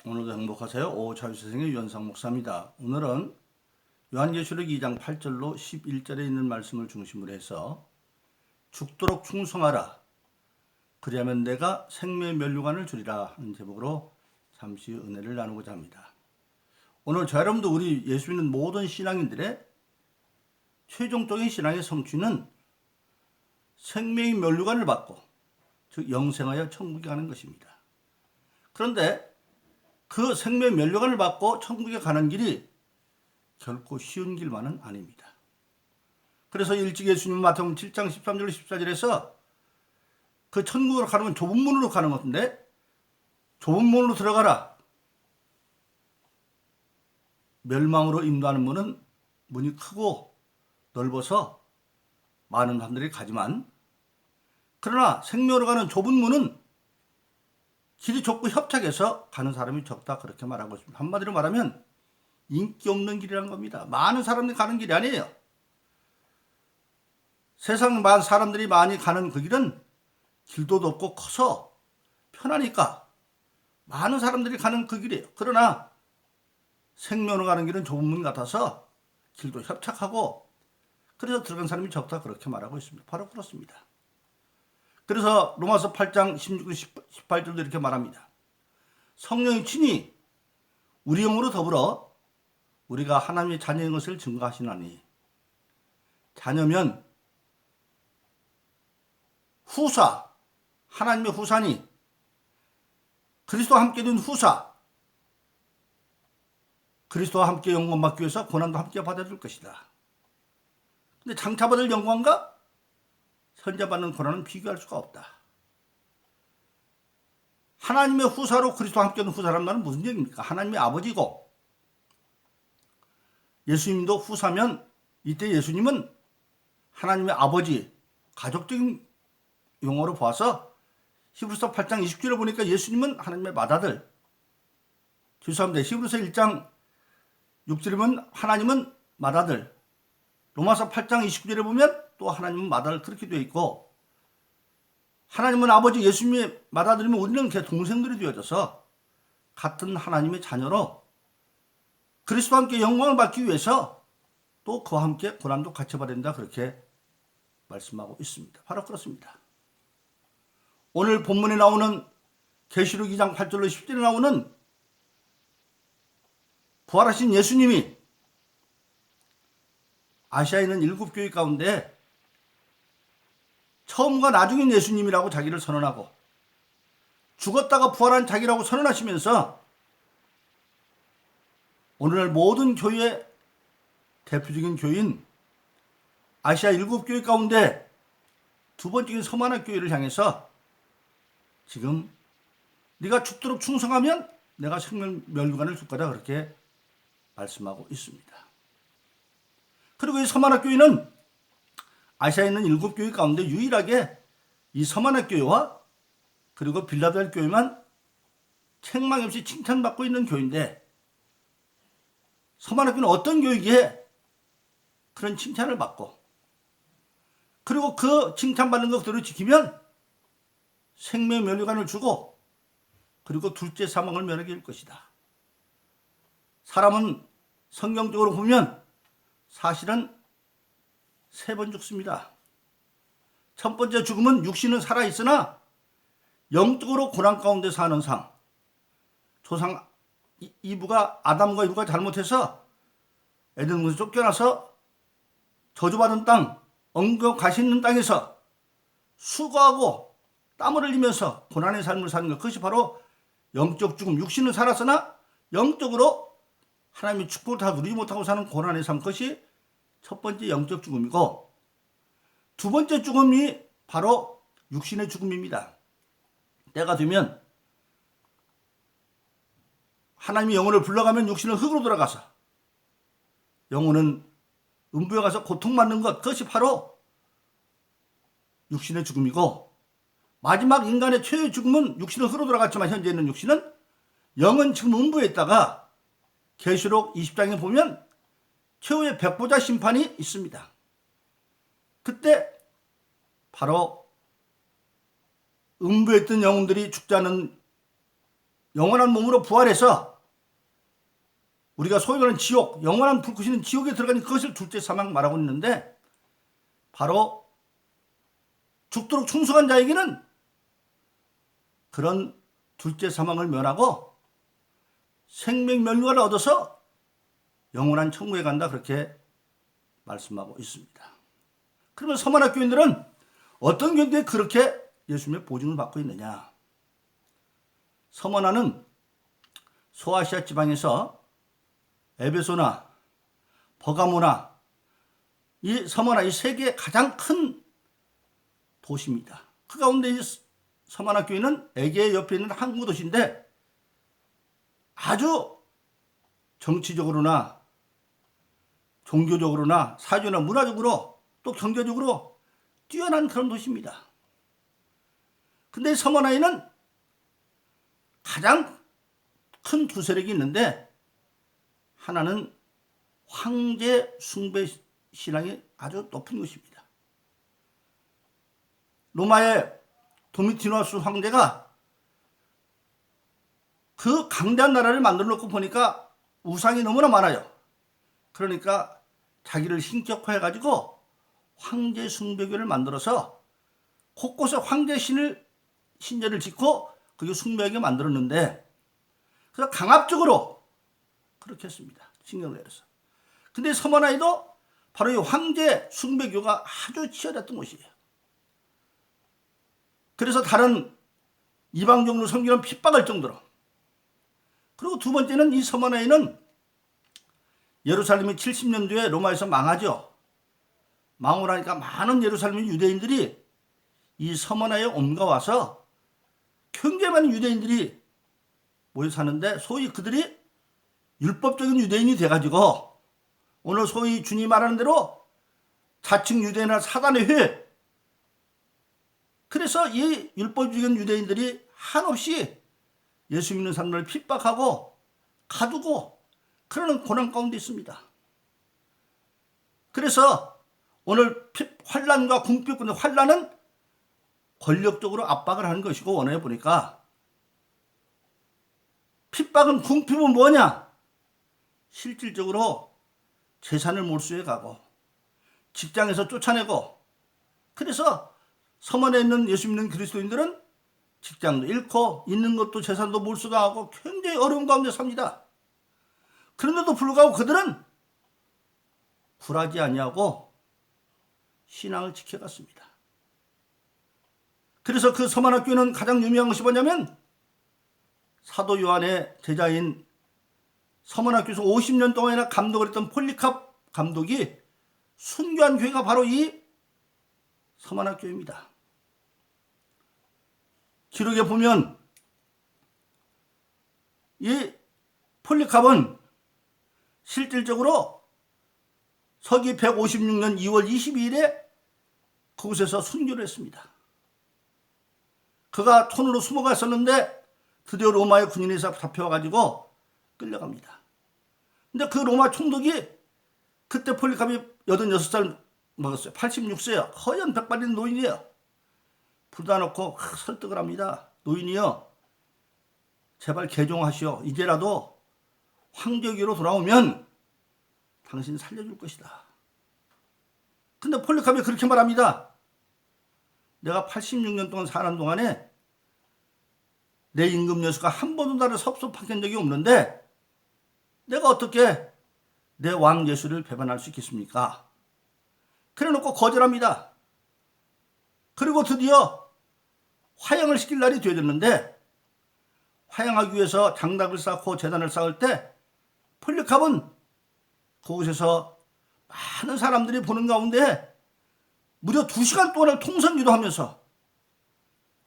오늘도 행복하세요. 오차유세생의 유현상 목사입니다. 오늘은 요한계시록 2장 8절로 11절에 있는 말씀을 중심으로 해서 죽도록 충성하라. 그리하면 내가 생명의 면류관을 주리라 하는 제목으로 잠시 은혜를 나누고자 합니다. 오늘 저 여러분도 우리 예수 믿는 모든 신앙인들의 최종적인 신앙의 성취는 생명의 면류관을 받고 즉 영생하여 천국에 가는 것입니다. 그런데 그 생명의 면류관을 받고 천국에 가는 길이 결코 쉬운 길만은 아닙니다. 그래서 일찍 예수님은 마태복음 7장 13절 14절에서 그 천국으로 가는 건 좁은 문으로 가는 것인데 좁은 문으로 들어가라. 멸망으로 인도하는 문은 문이 크고 넓어서 많은 사람들이 가지만 그러나 생명으로 가는 좁은 문은 길이 좁고 협착해서 가는 사람이 적다 그렇게 말하고 있습니다. 한마디로 말하면 인기 없는 길이라는 겁니다. 많은 사람들이 가는 길이 아니에요. 세상 사람들이 많이 가는 그 길은 길도 높고 커서 편하니까 많은 사람들이 가는 그 길이에요. 그러나 생명으로 가는 길은 좁은 문 같아서 길도 협착하고 그래서 들어간 사람이 적다 그렇게 말하고 있습니다. 바로 그렇습니다. 그래서 로마서 8장 16, 18절도 이렇게 말합니다. 성령이 친히 우리 영으로 더불어 우리가 하나님의 자녀인 것을 증거하시나니 자녀면 후사, 하나님의 후사니 그리스도와 함께 된 후사, 그리스도와 함께 영광 받기 위해서 고난도 함께 받아줄 것이다. 근데 장차 받을 영광과 현재 받는 고난은 비교할 수가 없다. 하나님의 후사로 그리스도와 함께 있는 후사란 말은 무슨 얘기입니까? 하나님의 아버지고 예수님도 후사면 이때 예수님은 하나님의 아버지, 가족적인 용어로 보아서 히브리서 8장 20절을 보니까 예수님은 하나님의 맏아들. 죄송합니다. 히브리서 1장 6절에 보면 하나님은 맏아들. 로마서 8장 29절에 보면 또 하나님은 맏아들 그렇게 되어 있고 하나님은 아버지 예수님의 맏아들이면 우리는 그 동생들이 되어져서 같은 하나님의 자녀로 그리스도와 함께 영광을 받기 위해서 또 그와 함께 고난도 같이 받아야 된다 그렇게 말씀하고 있습니다. 바로 그렇습니다. 오늘 본문에 나오는 계시록 2장 8절로 10절에 나오는 부활하신 예수님이 아시아에 있는 7교회 가운데 처음과 나중인 예수님이라고 자기를 선언하고 죽었다가 부활한 자기라고 선언하시면서 오늘날 모든 교회의 대표적인 교인 아시아 7교회 가운데 두 번째인 서만화 교회를 향해서 지금 네가 죽도록 충성하면 내가 생명 면류관을 줄 거다 그렇게 말씀하고 있습니다. 그리고 이 서만화 교회는 아시아에 있는 7교회 가운데 유일하게 이 서만화 교회와 그리고 빌라델 교회만 책망 없이 칭찬받고 있는 교회인데 서만화 교회는 어떤 교회기에 그런 칭찬을 받고 그리고 그 칭찬받는 것 그대로 지키면 생명의 면류관을 주고 그리고 둘째 사망을 면하게 할 것이다. 사람은 성경적으로 보면 사실은 3번 죽습니다. 첫 번째 죽음은 육신은 살아있으나 영적으로 고난 가운데 사는 상. 조상 이브가 아담과 이브가 잘못해서 에덴에서 쫓겨나서 저주받은 땅, 엉겨 가시 있는 땅에서 수고하고 땀을 흘리면서 고난의 삶을 사는 것. 그것이 바로 영적 죽음. 육신은 살았으나 영적으로 하나님의 축복을 다 누리지 못하고 사는 고난의 삶. 그것이 첫 번째 영적 죽음이고 두 번째 죽음이 바로 육신의 죽음입니다. 때가 되면 하나님이 영혼을 불러가면 육신은 흙으로 돌아가서 영혼은 음부에 가서 고통받는 것. 그것이 바로 육신의 죽음이고 마지막 인간의 최후의 죽음은 육신은 흙으로 돌아갔지만 현재 있는 육신은 영은 지금 음부에 있다가 계시록 20장에 보면 최후의 백보자 심판이 있습니다. 그때 바로 음부에 있던 영혼들이 죽지 않은 영원한 몸으로 부활해서 우리가 소위 말하는 지옥, 영원한 불 끄시는 지옥에 들어가는 그것을 둘째 사망 말하고 있는데, 바로 죽도록 충성한 자에게는 그런 둘째 사망을 면하고 생명면류관을 얻어서 영원한 천국에 간다, 그렇게 말씀하고 있습니다. 그러면 서만학 교인들은 어떤 교인들이 그렇게 예수님의 보증을 받고 있느냐? 서머나는 소아시아 지방에서 에베소나 버가모나 이 서머나 이 세 개의 가장 큰 도시입니다. 그 가운데 이 서머나 교회는 에게 옆에 있는 항구 도시인데 아주 정치적으로나 종교적으로나 사회적으로나 문화적으로 또 경제적으로 뛰어난 그런 도시입니다. 근데 서머나에는 가장 큰 두 세력이 있는데, 하나는 황제 숭배 신앙이 아주 높은 곳입니다. 로마의 도미티누스 황제가 그 강대한 나라를 만들어 놓고 보니까 우상이 너무나 많아요. 그러니까 자기를 신격화해가지고 황제 숭배교를 만들어서 곳곳에 황제 신전을 짓고 그게 숭배하게 만들었는데, 그래서 강압적으로 그렇게 했습니다. 신경을 내려서. 근데 서머나에도 바로 이 황제 숭배교가 아주 치열했던 곳이에요. 그래서 다른 이방 종로 섬기는 핍박할 정도로. 그리고 두 번째는 이 서머나에는 예루살렘이 70년도에 로마에서 망하죠. 망을 하니까 많은 예루살렘 유대인들이 이 서머나에 옮겨와서 굉장히 많은 유대인들이 모여 사는데, 소위 그들이 율법적인 유대인이 돼가지고 오늘 소위 주님 말하는 대로 자칭 유대인이나 사단의 회, 그래서 이 율법적인 유대인들이 한없이 예수 믿는 사람들을 핍박하고 가두고 그러는 고난 가운데 있습니다. 그래서 오늘 환란과 궁핍군의 환란은 권력적으로 압박을 하는 것이고, 원어에 보니까 핍박은, 궁핍은 뭐냐? 실질적으로 재산을 몰수해 가고 직장에서 쫓아내고, 그래서 서머나에 있는 예수 믿는 그리스도인들은 직장도 잃고 있는 것도 재산도 몰수당하고 굉장히 어려운 가운데 삽니다. 그런데도 불구하고 그들은 굴하지 아니하고 신앙을 지켜갔습니다. 그래서 그 서머나 교회는 가장 유명한 것이 뭐냐면, 사도 요한의 제자인 서머나 교회에서 50년 동안이나 감독을 했던 폴리캅 감독이 순교한 교회가 바로 이 서머나 교회입니다. 기록에 보면 이 폴리캅은 실질적으로 서기 156년 2월 22일에 그곳에서 순교를 했습니다. 그가 촌으로 숨어갔었는데 드디어 로마의 군인이 잡혀와가지고 끌려갑니다. 근데 그 로마 총독이, 그때 폴리캅이 86살 먹었어요. 86세야. 허연 백발인 노인이에요. 불다 놓고 설득을 합니다. 노인이여, 제발 개종하시오. 이제라도 황제교로 돌아오면 당신 살려줄 것이다. 근데 폴리캅이 그렇게 말합니다. 내가 86년 동안 사는 동안에 내 임금 여수가 한 번도 나를 섭섭한 적이 없는데 내가 어떻게 내 왕 예수를 배반할 수 있겠습니까? 그래놓고 거절합니다. 그리고 드디어 화형을 시킬 날이 되어졌는데, 화형하기 위해서 장닭을 쌓고 제단을 쌓을 때 폴리캅은 그곳에서 많은 사람들이 보는 가운데 무려 2시간 동안을 통성기도하면서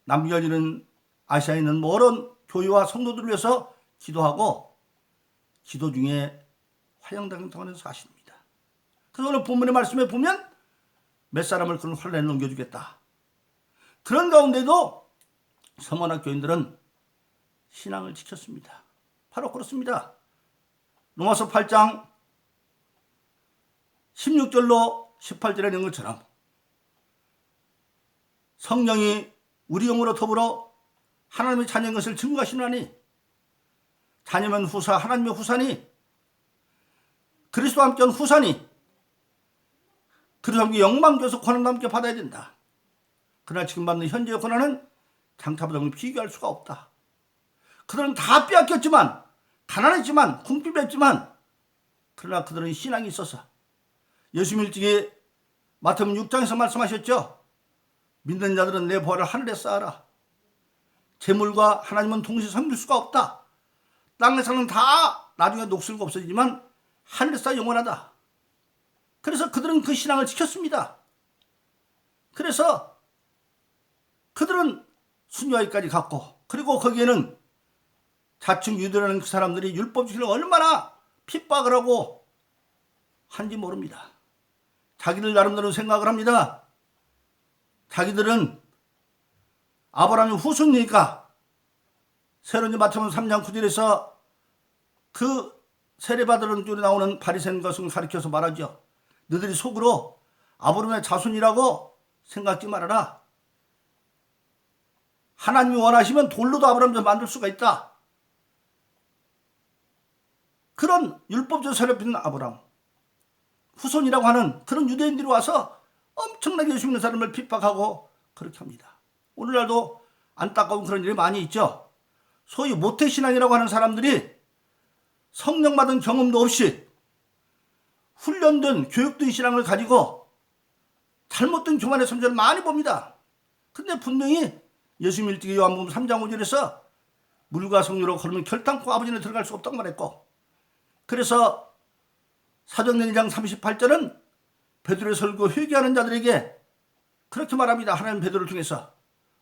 남미 열리는 아시아에 있는 모든 교회와 성도들을 위해서 기도하고, 기도 중에 화형당을 통해서 사십니다. 그래서 오늘 본문의 말씀에 보면 몇 사람을 그런 환란에 넘겨주겠다. 그런 가운데도 서머나 교인들은 신앙을 지켰습니다. 바로 그렇습니다. 로마서 8장 16절로 18절에 있는 것처럼 성령이 우리 영으로 더불어 하나님의 자녀인 것을 증거하시나니 자녀면 후사, 하나님의 후사니, 그리스도와 함께한 후사니, 그리스도와 함께 영광 줘서 고난도 함께 받아야 된다. 그러나 지금 받는 현재의 고난은 장차보다 비교할 수가 없다. 그들은 다 빼앗겼지만, 가난했지만, 궁핍했지만, 그러나 그들은 신앙이 있어서 예수님 일찍이 마태복음 6장에서 말씀하셨죠. 믿는 자들은 내 보화를 하늘에 쌓아라. 재물과 하나님은 동시에 섬길 수가 없다. 땅에서는 다 나중에 녹슬고 없어지지만 하늘에서 영원하다. 그래서 그들은 그 신앙을 지켰습니다. 그래서 그들은 순교하기까지 갔고, 그리고 거기에는 자칭 유대라는 그 사람들이 율법 지키려고 얼마나 핍박을 하고 한지 모릅니다. 자기들 나름대로 생각을 합니다. 자기들은 아브라함의 후손이니까, 세례요한 마태복음 3장 9절에서 그 세례받으는 쪽에 나오는 바리새인 것을 가리켜서 말하죠. 너희들이 속으로 아브라함의 자손이라고 생각지 말아라. 하나님이 원하시면 돌로도 아브라함을 만들 수가 있다. 그런 율법적 세례 받은 아브라함 후손이라고 하는 그런 유대인들이 와서 엄청나게 예수 믿는 사람을 핍박하고 그렇게 합니다. 오늘날도 안타까운 그런 일이 많이 있죠. 소위 모태신앙이라고 하는 사람들이 성령 받은 경험도 없이 훈련된 교육된 신앙을 가지고 잘못된 교만의 선전을 많이 봅니다. 근데 분명히 예수님 일찍이 요한복음 3장 5절에서 물과 성령으로 걸으면 결단코 아버지는 들어갈 수 없다고 말했고, 그래서 사도행전 1장 38절은 베드로의 설교 회개하는 자들에게 그렇게 말합니다. 하나님 베드로를 통해서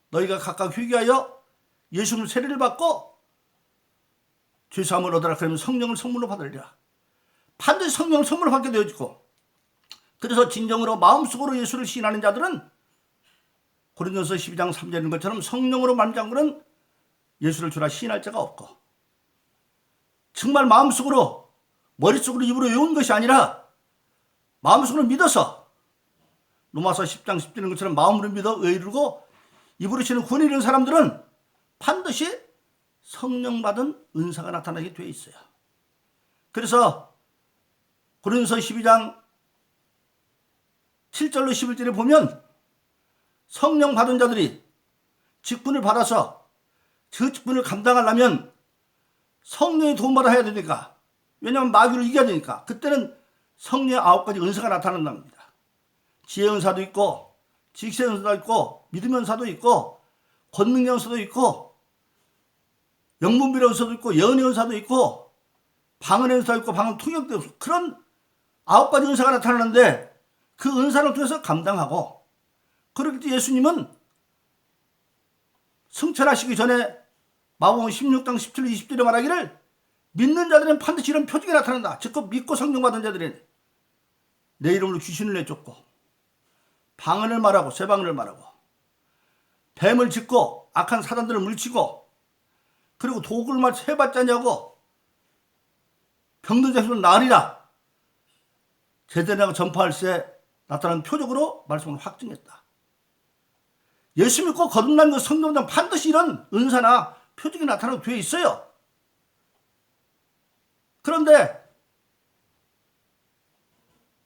너희가 각각 회개하여 예수님 세례를 받고 죄사함을 얻으라. 그러면 성령을 선물로 받으리라. 반드시 성령을 선물로 받게 되어지고, 그래서 진정으로 마음속으로 예수를 시인하는 자들은 고린도서 12장 3절인 것처럼 성령으로 만장군은 예수를 주라 시인할 자가 없고, 정말 마음속으로 머릿속으로 입으로 외운 것이 아니라 마음속으로 믿어서 로마서 10장 10절인 것처럼 마음으로 믿어 의이루고 입으로 치는 구원을 이루는 사람들은 반드시 성령 받은 은사가 나타나게 되어 있어요. 그래서 고린도서 12장 7절로 11절에 보면 성령 받은 자들이 직분을 받아서 그 직분을 감당하려면 성령의 도움받아 해야 되니까, 왜냐하면 마귀를 이겨야 되니까, 그때는 성령의 9가지 은사가 나타난답니다. 지혜 은사도 있고, 직세 은사도 있고, 믿음 은사도 있고, 권능 은사도 있고, 영분별의 은사도 있고, 예언의 은사도 있고, 방언의 은사도 있고, 방언 통역도 있고, 그런 9가지 은사가 나타나는데 그 은사를 통해서 감당하고, 그렇기 때문에 예수님은 승천하시기 전에 마가복음 16장 17절 20절에 말하기를 믿는 자들은 반드시 이런 표징이 나타난다. 즉 믿고 성령 받은 자들은 내 이름으로 귀신을 내쫓고 방언을 말하고 쇠방언을 말하고 뱀을 짚고 악한 사단들을 물리치고, 그리고 독을 세받지 않냐고 병든 자손을 나으리라. 제대로 전파할 때 나타나는 표적으로 말씀을 확증했다. 예수 믿고 거듭난 그 성령들은 반드시 이런 은사나 표적이 나타나고 되어 있어요. 그런데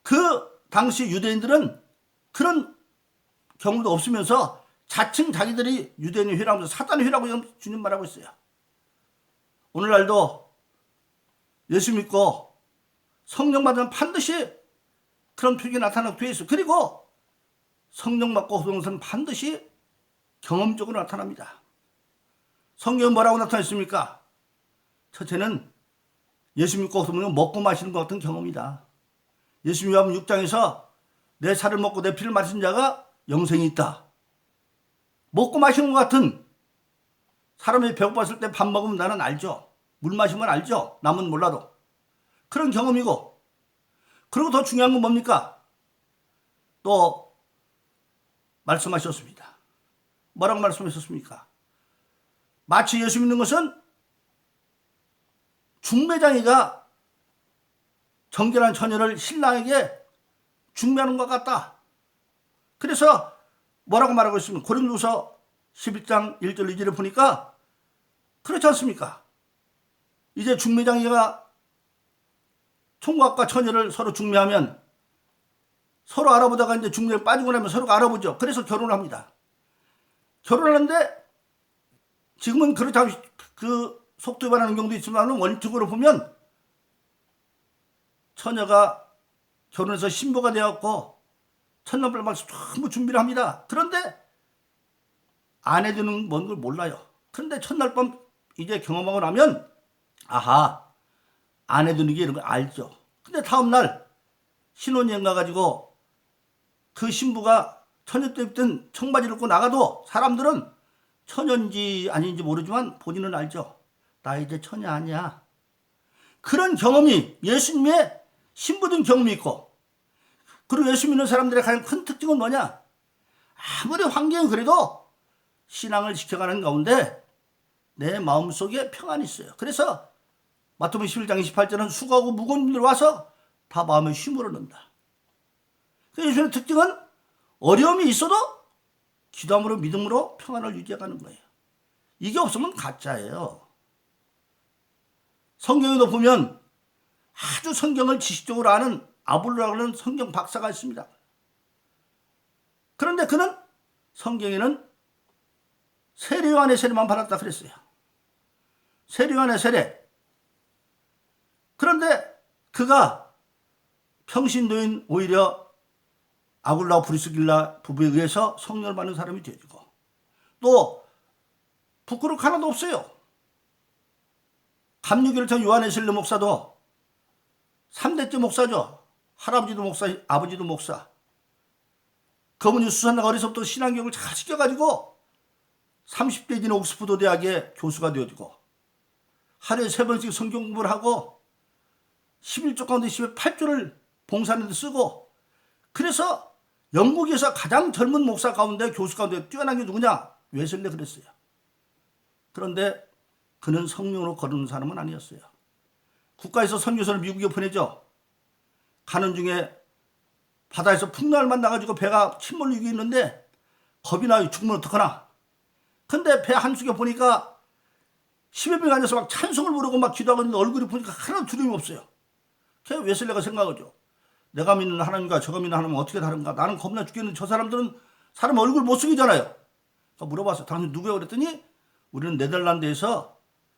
그 당시 유대인들은 그런 경우도 없으면서 자칭 자기들이 유대인의 회라고 해서 사단의 회라고 주님 말하고 있어요. 오늘날도 예수 믿고 성령 받으면 반드시 그런 표적이 나타나고 되어 있어요. 그리고 성령 받고 거듭난 것은 반드시 경험적으로 나타납니다. 성경은 뭐라고 나타났습니까? 첫째는 예수 믿고 거듭나면 먹고 마시는 것 같은 경험이다. 예수님 요한복음 6장에서 내 살을 먹고 내 피를 마신 자가 영생이 있다. 먹고 마시는 것 같은, 사람이 배고팠을 때 밥 먹으면 나는 알죠. 물 마시면 알죠. 남은 몰라도. 그런 경험이고, 그리고 더 중요한 건 뭡니까? 또 말씀하셨습니다. 뭐라고 말씀하셨습니까? 마치 예수 믿는 것은 중매장이가 정결한 처녀를 신랑에게 중매하는 것 같다. 그래서 뭐라고 말하고 있습니까? 고린도서 11장 1절 2절에 보니까 그렇지 않습니까? 이제 중매장이가 총각과 처녀를 서로 중매하면 서로 알아보다가 이제 중매를 빠지고 나면 서로가 알아보죠. 그래서 결혼을 합니다. 결혼하는데 지금은 그렇지 않고 그 속도에 반하는 경우도 있지만 원칙으로 보면 처녀가 결혼해서 신부가 되었고 첫날밤 전부 준비를 합니다. 그런데 아내들은 뭔 걸 몰라요. 그런데 첫날 밤 이제 경험하고 나면 아하, 아내들은 이런 걸 알죠. 근데 다음날 신혼여행 가가지고 그 신부가 처녀 때 입던 청바지를 입고 나가도 사람들은 처녀인지 아닌지 모르지만 본인은 알죠. 나 이제 처녀 아니야. 그런 경험이 예수님의 신부된 경험이 있고, 그리고 예수 믿는 사람들의 가장 큰 특징은 뭐냐? 아무리 환경이 그래도 신앙을 지켜가는 가운데 내 마음속에 평안이 있어요. 그래서 마태복음 11장 28절은 수고하고 무거운 분들 와서 다 마음에 쉼을 얻는다. 예수님의 특징은 어려움이 있어도 기도함으로 믿음으로 평안을 유지해가는 거예요. 이게 없으면 가짜예요. 성경에도 보면 아주 성경을 지식적으로 아는 아볼로라고 하는 성경 박사가 있습니다. 그런데 그는 성경에는 세례 요한의 세례만 받았다 그랬어요. 세례 요한의 세례. 그런데 그가 평신도인 오히려 아굴라와 브리스길라 부부에 의해서 성령을 받는 사람이 되어지고, 또 부끄러울 하나도 없어요. 감리교를 전 요한 웨슬리 목사도 3대째 목사죠. 할아버지도 목사, 아버지도 목사. 그분이 수산나가 어려서부터 신앙교육을 잘 시켜가지고 30대 된 옥스퍼드 대학의 교수가 되어지고, 하루에 3번씩 성경 공부를 하고 11조 가운데 18조를 봉사하는 데 쓰고, 그래서 영국에서 가장 젊은 목사 가운데 교수 가운데 뛰어난 게 누구냐? 웨슬리 그랬어요. 그런데 그는 성령으로 거르는 사람은 아니었어요. 국가에서 선교사를 미국에 보내죠. 가는 중에 바다에서 풍랑을 만나가지고 배가 침몰리고 있는데 겁이 나요. 죽으면 어떡하나. 근데 배 한쪽에 보니까 10여 명이 앉아서 막 찬송을 부르고 막 기도하고 있는데 얼굴이 보니까 하나도 두려움이 없어요. 그래서 웨슬리가 생각하죠. 내가 믿는 하나님과 저가 믿는 하나님은 어떻게 다른가? 나는 겁나 죽겠는데 저 사람들은 사람 얼굴 못 숙이잖아요. 그러니까 물어봤어요. 당신 누구야? 그랬더니 우리는 네덜란드에서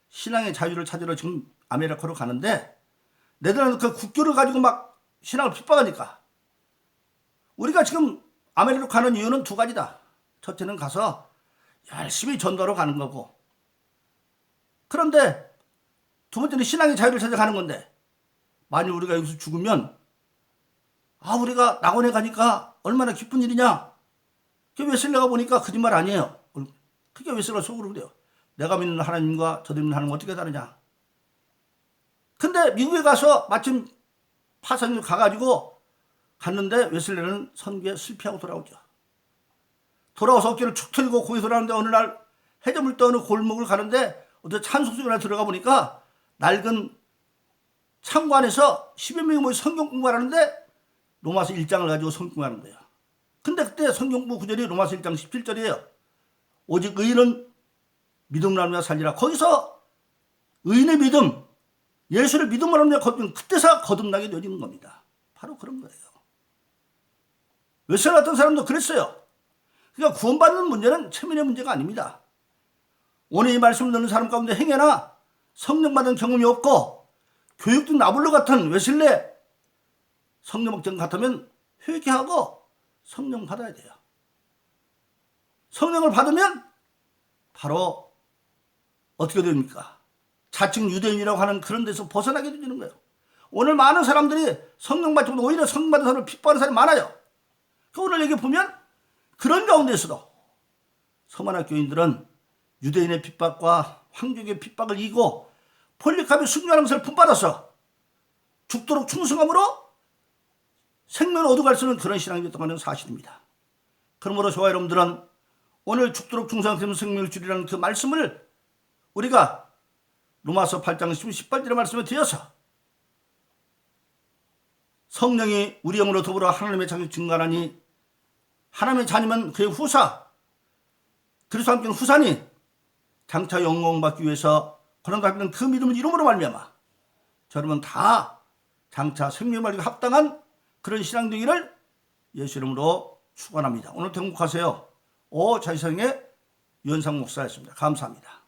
신앙의 자유를 찾으러 지금 아메리카로 가는데 네덜란드 그 국교를 가지고 막 신앙을 핍박하니까 우리가 지금 아메리카로 가는 이유는 2가지다. 첫째는 가서 열심히 전도하러 가는 거고, 그런데 2번째는 신앙의 자유를 찾아가는 건데, 만일 우리가 여기서 죽으면 우리가 낙원에 가니까 얼마나 기쁜 일이냐. 그게 웨슬리가 보니까 거짓말 아니에요. 그게 웨슬리가 속으로 그래요. 내가 믿는 하나님과 저들 믿는 하나님은 어떻게 다르냐. 근데 미국에 가서 마침 파산을 가가지고 갔는데 웨슬리는 선교에 실패하고 돌아오죠. 돌아와서 어깨를 축 틀고 고개 돌아오는데 어느 날 해저물 떠는 골목을 가는데 어떤 찬송소리가 들어가 보니까 낡은 창고 안에서 10여 명이 모여 성경 공부를 하는데 로마서 1장을 가지고 성경 공부하는 거예요. 근데 그때 성경 공부 구절이 로마서 1장 17절이에요. 오직 의인은 믿음으로 하며 살리라. 거기서 의인의 믿음, 예수를 믿음으로 하며 거듭, 그때서 거듭나게 되어지는 겁니다. 바로 그런 거예요. 웨슬리 같은 사람도 그랬어요. 그러니까 구원받는 문제는 체면의 문제가 아닙니다. 오늘 이 말씀을 듣는 사람 가운데 행여나 성령 받은 경험이 없고 교육도 나불로 같은 웨슬리 성령 먹정 같으면 회개하고 성령 받아야 돼요. 성령을 받으면 바로 어떻게 됩니까? 자칭 유대인이라고 하는 그런 데서 벗어나게 되는 거예요. 오늘 많은 사람들이 성령 받지 못하고 오히려 성령 받은 사람을 핍박하는 사람이 많아요. 오늘 여기 보면 그런 가운데서도 서만학 교인들은 유대인의 핍박과 황족의 핍박을 이기고 폴리카의 순교하는 것을 품받아서 죽도록 충성함으로 생명을 얻어갈 수 있는 그런 신앙이 됐다는 사실입니다. 그러므로 저와 여러분들은 오늘 죽도록 충성하면 생명을 주리라는 그 말씀을 우리가 로마서 8장 18절의 말씀에 되어서 성령이 우리 영으로 더불어 하나님의 자녀 증거하니 하나님의 자녀면 그의 후사, 그리스도와 함께 후사니 장차 영광받기 위해서 그런 다음에 그 믿음을 이름으로 말미암아 여러분 다 장차 생명을 가지고 합당한 그런 신앙 되기를 예수 이름으로 축원합니다. 오늘 행복하세요. 자이성의 유현상 목사였습니다. 감사합니다.